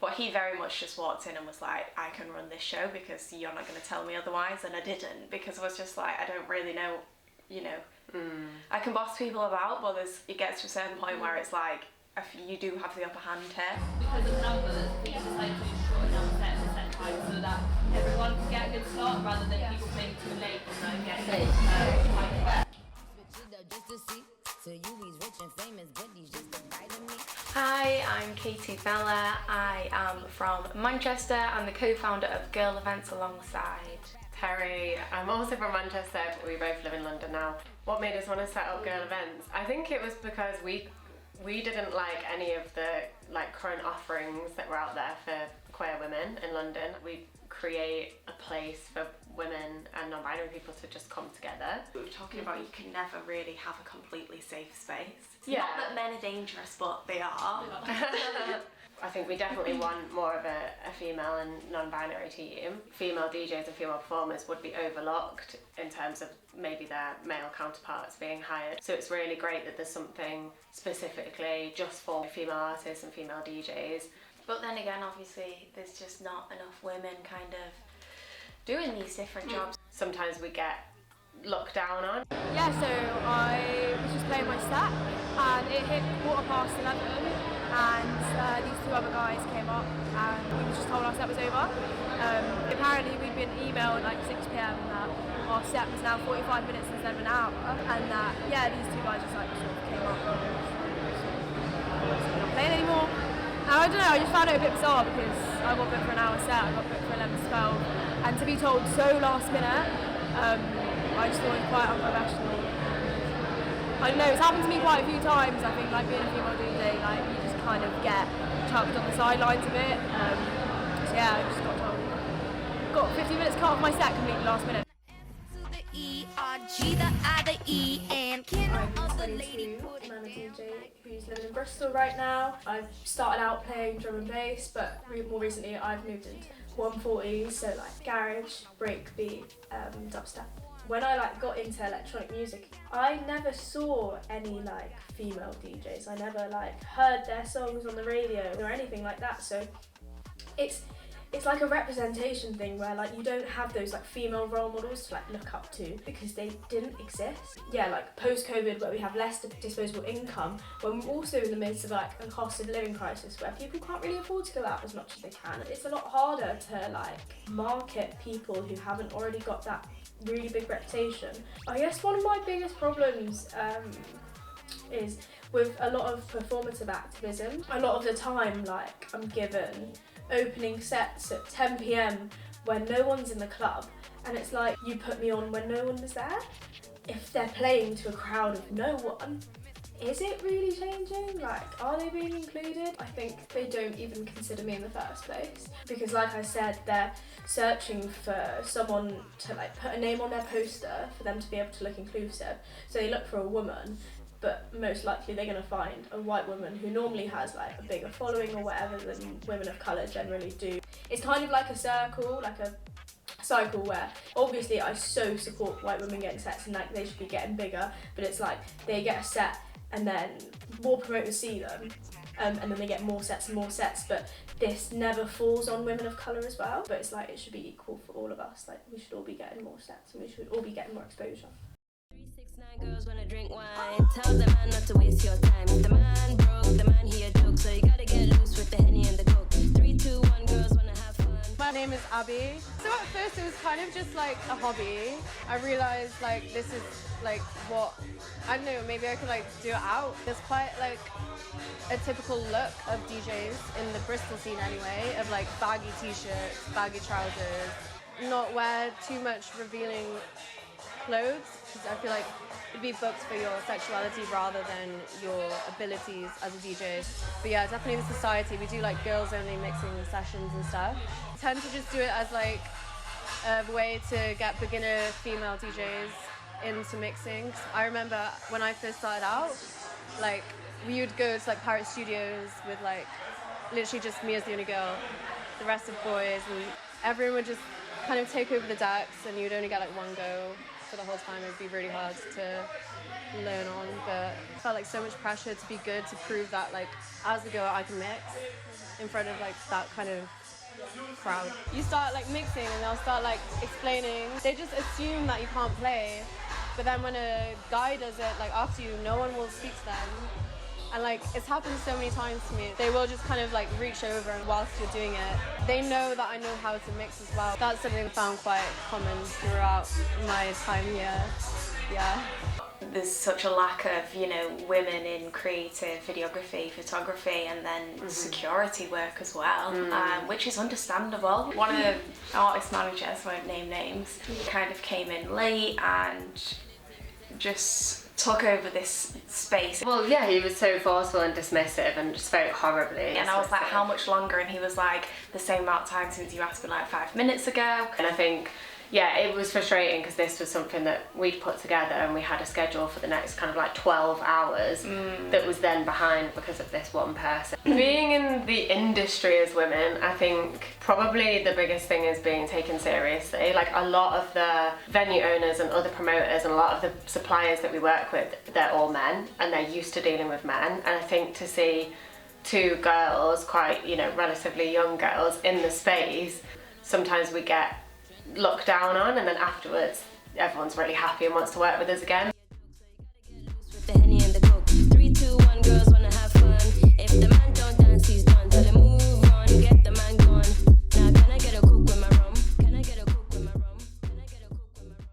But he very much just walked in and was like, I can run this show because you're not going to tell me otherwise. And I didn't, because I was just like, I don't really know, you know. I can boss people about, but it gets to a certain point where it's like, if you do have the upper hand here. Because of numbers, we decided to shorten up sets at set time so that everyone can get a good start rather than people playing too late and getting time. Hi, I'm Katie Bella. I am from Manchester. I'm the co-founder of Girl Events alongside Terry. I'm also from Manchester, but we both live in London now. What made us want to set up Girl Events? I think it was because we didn't like any of the current offerings that were out there for queer women in London. We create a place for women and non-binary people to just come together. We were talking about you can never really have a completely safe space. Yeah. Not that men are dangerous, but they are. I think we definitely want more of a female and non-binary team. Female DJs and female performers would be overlooked in terms of maybe their male counterparts being hired. So it's really great that there's something specifically just for female artists and female DJs. But then again, obviously, there's just not enough women kind of doing these different jobs. Sometimes we get looked down on. Yeah, so I was just playing my set and it hit 11:15 and these two other guys came up and we just told our set was over. Apparently we'd been emailed at 6 p.m. that our set was now 45 minutes instead of an hour, and that, yeah, these two guys just sort of came up and I wasn't not playing anymore. And I don't know, I just found it a bit bizarre because I got booked for an hour set, I got booked for 11 to 12, and to be told so last minute, I just thought it was quite unprofessional. I don't know, it's happened to me quite a few times. I think being a female DJ, you just kind of get chucked on the sidelines a bit. So yeah, I just got told. Got 15 minutes cut off my set completely last minute. I'm 22, I'm a DJ who's living in Bristol right now. I've started out playing drum and bass, but more recently I've moved into 140s, so garage, breakbeat, dubstep. When I got into electronic music, I never saw any female DJs. I never heard their songs on the radio or anything like that. So it's like a representation thing where you don't have those female role models to look up to because they didn't exist. Yeah, post-COVID where we have less disposable income, when we're also in the midst of a cost of living crisis where people can't really afford to go out as much as they can. It's a lot harder to market people who haven't already got that really big reputation. I guess one of my biggest problems is with a lot of performative activism. A lot of the time I'm given opening sets at 10 p.m. when no one's in the club, and it's you put me on when no one was there. If they're playing to a crowd of no one, is it really changing? Are they being included? I think they don't even consider me in the first place because, like I said, they're searching for someone to put a name on their poster for them to be able to look inclusive. So they look for a woman, but most likely they're going to find a white woman who normally has a bigger following or whatever than women of colour generally do. It's kind of like a circle, a cycle where obviously I so support white women getting sets and they should be getting bigger, but it's they get a set and then more promoters see them and then they get more sets and more sets, but this never falls on women of colour as well. But it's it should be equal for all of us. We should all be getting more sets and we should all be getting more exposure. 369 girls wanna drink wine. Tell the man not to waste your time. The man broke, the man he a joke, so you gotta get loose with the Henny and the Coke. 3, 2, 1, girls wanna have fun. My name is Abby. So at first it was kind of just a hobby. I realised this is what, I don't know, maybe I could do it out. There's quite a typical look of DJs in the Bristol scene anyway, of baggy t-shirts, baggy trousers, not wear too much revealing clothes, because I feel it'd be booked for your sexuality rather than your abilities as a DJ. But yeah, definitely the society, we do girls only mixing sessions and stuff. I tend to just do it as a way to get beginner female DJs into mixing. 'Cause I remember when I first started out, we would go to Pirate Studios with literally just me as the only girl, the rest of boys, and everyone would just kind of take over the decks and you'd only get one go. for the whole time, it'd be really hard to learn on. But I felt like so much pressure to be good, to prove that like as a girl I can mix in front of like that kind of crowd. You start like mixing and they'll start like explaining. They just assume that you can't play, but then when a guy does it like after you, no one will speak to them. And like it's happened so many times to me. They will just kind of like reach over and whilst you're doing it, they know that I know how to mix as well. That's something I found quite common throughout my time here. Yeah. There's such a lack of, you know, women in creative videography, photography, and then security work as well, which is understandable. One of the artist managers, won't name names, kind of came in late and just took over this space. Well, yeah, he was so forceful and dismissive and spoke horribly. And I was like, how much longer? And he was like, the same amount of time since you asked me like 5 minutes ago. And I think, yeah, it was frustrating because this was something that we'd put together and we had a schedule for the next kind of like 12 hours that was then behind because of this one person. Being in the industry as women, I think probably the biggest thing is being taken seriously. Like a lot of the venue owners and other promoters and a lot of the suppliers that we work with, they're all men and they're used to dealing with men. And I think to see two girls, quite, you know, relatively young girls in the space, sometimes we get looked down on, and then afterwards everyone's really happy and wants to work with us again.